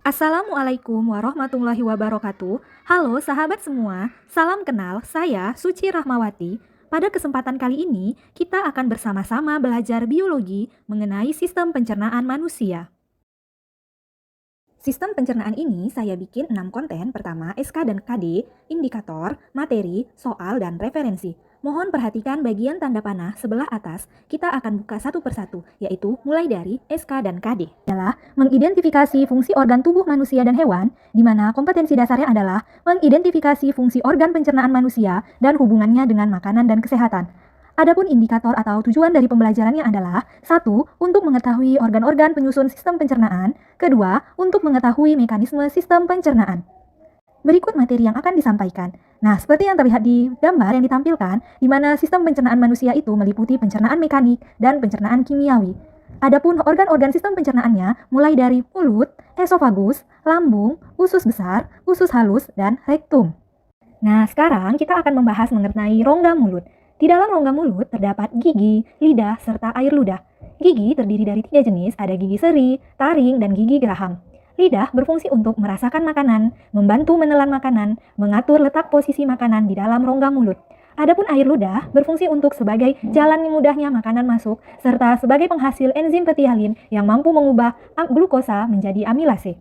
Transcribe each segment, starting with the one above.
Assalamualaikum warahmatullahi wabarakatuh. Halo sahabat semua, salam kenal, saya Suci Rahmawati. Pada kesempatan kali ini, kita akan bersama-sama belajar biologi mengenai sistem pencernaan manusia. Sistem pencernaan ini saya bikin 6 konten, pertama SK dan KD, indikator, materi, soal, dan referensi. Mohon perhatikan bagian tanda panah sebelah atas, kita akan buka satu persatu, yaitu mulai dari SK dan KD. Adalah mengidentifikasi fungsi organ tubuh manusia dan hewan, di mana kompetensi dasarnya adalah mengidentifikasi fungsi organ pencernaan manusia dan hubungannya dengan makanan dan kesehatan. Adapun indikator atau tujuan dari pembelajarannya adalah 1. Untuk mengetahui organ-organ penyusun sistem pencernaan, kedua, untuk mengetahui mekanisme sistem pencernaan. Berikut materi yang akan disampaikan. Nah, seperti yang terlihat di gambar yang ditampilkan, di mana sistem pencernaan manusia itu meliputi pencernaan mekanik dan pencernaan kimiawi. Adapun organ-organ sistem pencernaannya mulai dari mulut, esofagus, lambung, usus besar, usus halus, dan rektum. Nah, sekarang kita akan membahas mengenai rongga mulut. Di dalam rongga mulut terdapat gigi, lidah, serta air ludah. Gigi terdiri dari 3 jenis, ada gigi seri, taring, dan gigi geraham. Lidah berfungsi untuk merasakan makanan, membantu menelan makanan, mengatur letak posisi makanan di dalam rongga mulut. Adapun air ludah berfungsi untuk sebagai jalan mudahnya makanan masuk, serta sebagai penghasil enzim petialin yang mampu mengubah glukosa menjadi amilase.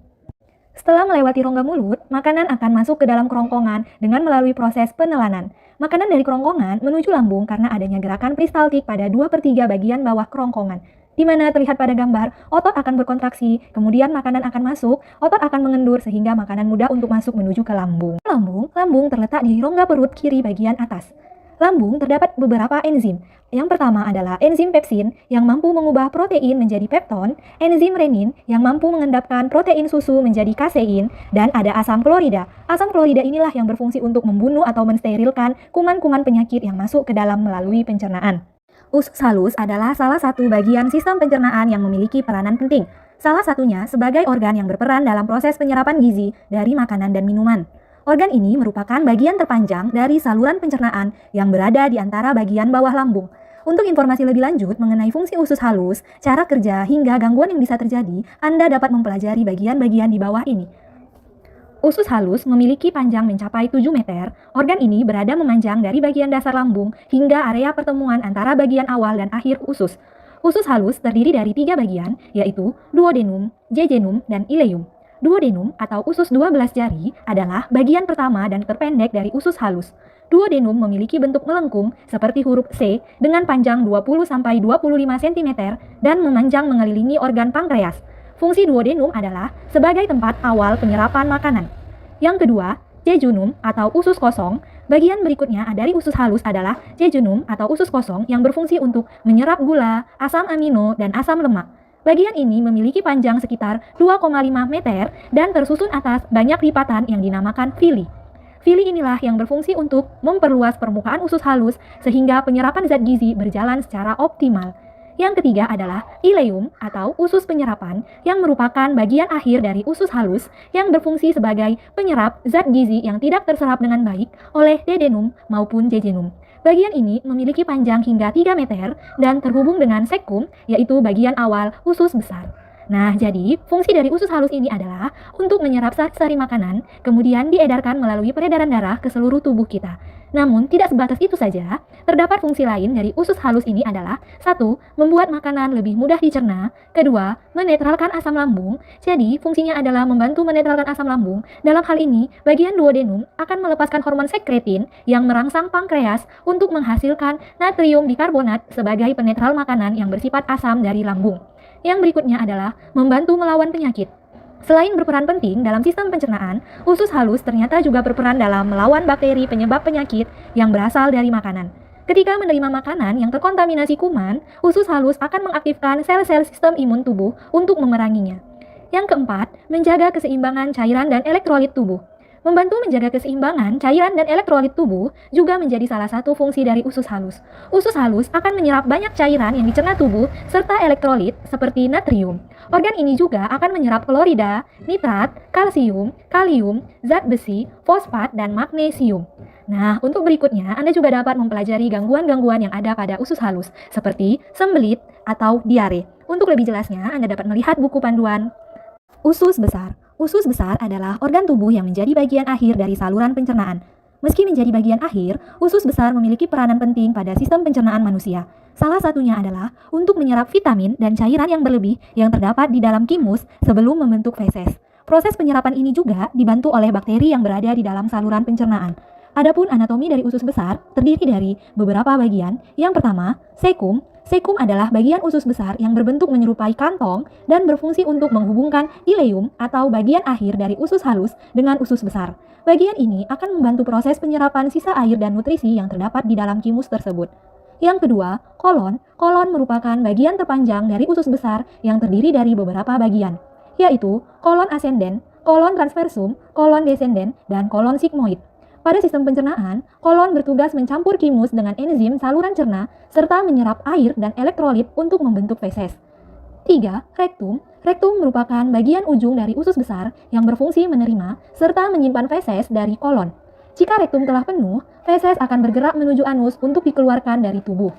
Setelah melewati rongga mulut, makanan akan masuk ke dalam kerongkongan dengan melalui proses penelanan. Makanan dari kerongkongan menuju lambung karena adanya gerakan peristaltik pada 2/3 bagian bawah kerongkongan. Di mana terlihat pada gambar, otot akan berkontraksi, kemudian makanan akan masuk, otot akan mengendur sehingga makanan mudah untuk masuk menuju ke lambung. Lambung terletak di rongga perut kiri bagian atas. Lambung terdapat beberapa enzim. Yang pertama adalah enzim pepsin yang mampu mengubah protein menjadi pepton, enzim renin yang mampu mengendapkan protein susu menjadi kasein, dan ada asam klorida. Asam klorida inilah yang berfungsi untuk membunuh atau mensterilkan kuman-kuman penyakit yang masuk ke dalam melalui pencernaan. Usus halus adalah salah satu bagian sistem pencernaan yang memiliki peranan penting. Salah satunya sebagai organ yang berperan dalam proses penyerapan gizi dari makanan dan minuman. Organ ini merupakan bagian terpanjang dari saluran pencernaan yang berada di antara bagian bawah lambung. Untuk informasi lebih lanjut mengenai fungsi usus halus, cara kerja, hingga gangguan yang bisa terjadi, Anda dapat mempelajari bagian-bagian di bawah ini. Usus halus memiliki panjang mencapai 7 meter. Organ ini berada memanjang dari bagian dasar lambung hingga area pertemuan antara bagian awal dan akhir usus. Usus halus terdiri dari 3 bagian, yaitu duodenum, jejunum, dan ileum. Duodenum atau usus 12 jari adalah bagian pertama dan terpendek dari usus halus. Duodenum memiliki bentuk melengkung seperti huruf C dengan panjang 20-25 cm dan memanjang mengelilingi organ pankreas. Fungsi duodenum adalah sebagai tempat awal penyerapan makanan. Yang kedua, jejunum atau usus kosong. Bagian berikutnya dari usus halus adalah jejunum atau usus kosong yang berfungsi untuk menyerap gula, asam amino, dan asam lemak. Bagian ini memiliki panjang sekitar 2,5 meter dan tersusun atas banyak lipatan yang dinamakan villi. Villi inilah yang berfungsi untuk memperluas permukaan usus halus sehingga penyerapan zat gizi berjalan secara optimal. Yang ketiga adalah ileum atau usus penyerapan yang merupakan bagian akhir dari usus halus yang berfungsi sebagai penyerap zat gizi yang tidak terserap dengan baik oleh duodenum maupun jejunum. Bagian ini memiliki panjang hingga 3 meter dan terhubung dengan cecum, yaitu bagian awal usus besar. Nah, jadi fungsi dari usus halus ini adalah untuk menyerap sari-sari makanan, kemudian diedarkan melalui peredaran darah ke seluruh tubuh kita. Namun, tidak sebatas itu saja, terdapat fungsi lain dari usus halus ini adalah 1. Membuat makanan lebih mudah dicerna, 2. Menetralkan asam lambung. Jadi, fungsinya adalah membantu menetralkan asam lambung. Dalam hal ini, bagian duodenum akan melepaskan hormon sekretin yang merangsang pankreas untuk menghasilkan natrium bikarbonat sebagai penetral makanan yang bersifat asam dari lambung. Yang berikutnya adalah membantu melawan penyakit. Selain berperan penting dalam sistem pencernaan, usus halus ternyata juga berperan dalam melawan bakteri penyebab penyakit yang berasal dari makanan. Ketika menerima makanan yang terkontaminasi kuman, usus halus akan mengaktifkan sel-sel sistem imun tubuh untuk memeranginya. Yang keempat, menjaga keseimbangan cairan dan elektrolit tubuh. Membantu menjaga keseimbangan cairan dan elektrolit tubuh juga menjadi salah satu fungsi dari usus halus. Usus halus akan menyerap banyak cairan yang dicerna tubuh serta elektrolit seperti natrium. Organ ini juga akan menyerap klorida, nitrat, kalsium, kalium, zat besi, fosfat, dan magnesium. Nah, untuk berikutnya Anda juga dapat mempelajari gangguan-gangguan yang ada pada usus halus seperti sembelit atau diare. Untuk lebih jelasnya, Anda dapat melihat buku panduan usus besar. Usus besar adalah organ tubuh yang menjadi bagian akhir dari saluran pencernaan. Meski menjadi bagian akhir, usus besar memiliki peranan penting pada sistem pencernaan manusia. Salah satunya adalah untuk menyerap vitamin dan cairan yang berlebih yang terdapat di dalam kimus sebelum membentuk feses. Proses penyerapan ini juga dibantu oleh bakteri yang berada di dalam saluran pencernaan. Adapun anatomi dari usus besar terdiri dari beberapa bagian. Yang pertama, sekum. Sekum adalah bagian usus besar yang berbentuk menyerupai kantong dan berfungsi untuk menghubungkan ileum atau bagian akhir dari usus halus dengan usus besar. Bagian ini akan membantu proses penyerapan sisa air dan nutrisi yang terdapat di dalam kimus tersebut. Yang kedua, kolon. Kolon merupakan bagian terpanjang dari usus besar yang terdiri dari beberapa bagian, yaitu kolon ascendens, kolon transversum, kolon descendens, dan kolon sigmoid. Pada sistem pencernaan, kolon bertugas mencampur kimus dengan enzim saluran cerna serta menyerap air dan elektrolit untuk membentuk feses. 3. Rektum. Rektum merupakan bagian ujung dari usus besar yang berfungsi menerima serta menyimpan feses dari kolon. Jika rektum telah penuh, feses akan bergerak menuju anus untuk dikeluarkan dari tubuh.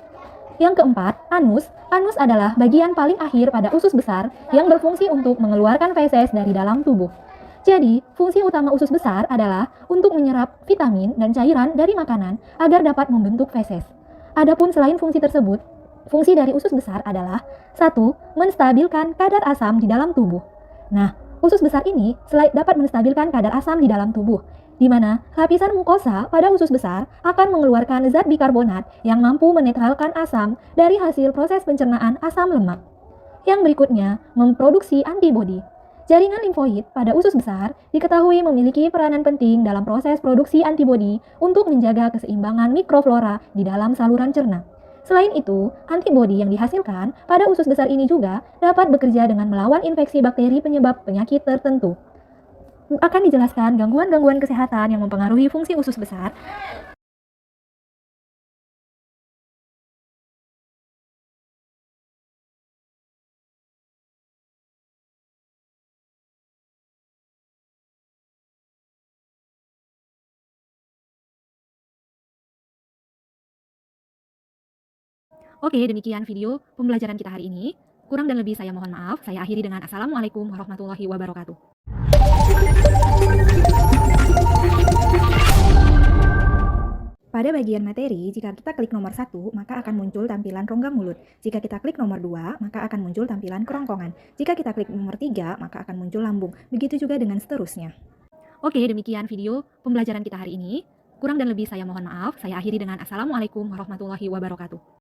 Yang keempat, anus. Anus adalah bagian paling akhir pada usus besar yang berfungsi untuk mengeluarkan feses dari dalam tubuh. Jadi, fungsi utama usus besar adalah untuk menyerap vitamin dan cairan dari makanan agar dapat membentuk feses. Adapun selain fungsi tersebut, fungsi dari usus besar adalah 1. Menstabilkan kadar asam di dalam tubuh. Nah, usus besar ini dapat menstabilkan kadar asam di dalam tubuh, di mana lapisan mukosa pada usus besar akan mengeluarkan zat bikarbonat yang mampu menetralkan asam dari hasil proses pencernaan asam lemak. Yang berikutnya, memproduksi antibodi. Jaringan limfoid pada usus besar diketahui memiliki peranan penting dalam proses produksi antibodi untuk menjaga keseimbangan mikroflora di dalam saluran cerna. Selain itu, antibodi yang dihasilkan pada usus besar ini juga dapat bekerja dengan melawan infeksi bakteri penyebab penyakit tertentu. Akan dijelaskan gangguan-gangguan kesehatan yang mempengaruhi fungsi usus besar. Oke, demikian video pembelajaran kita hari ini. Kurang dan lebih saya mohon maaf. Saya akhiri dengan Assalamualaikum warahmatullahi wabarakatuh. Pada bagian materi, jika kita klik nomor 1, maka akan muncul tampilan rongga mulut. Jika kita klik nomor 2, maka akan muncul tampilan kerongkongan. Jika kita klik nomor 3, maka akan muncul lambung. Begitu juga dengan seterusnya. Oke, demikian video pembelajaran kita hari ini. Kurang dan lebih saya mohon maaf. Saya akhiri dengan Assalamualaikum warahmatullahi wabarakatuh.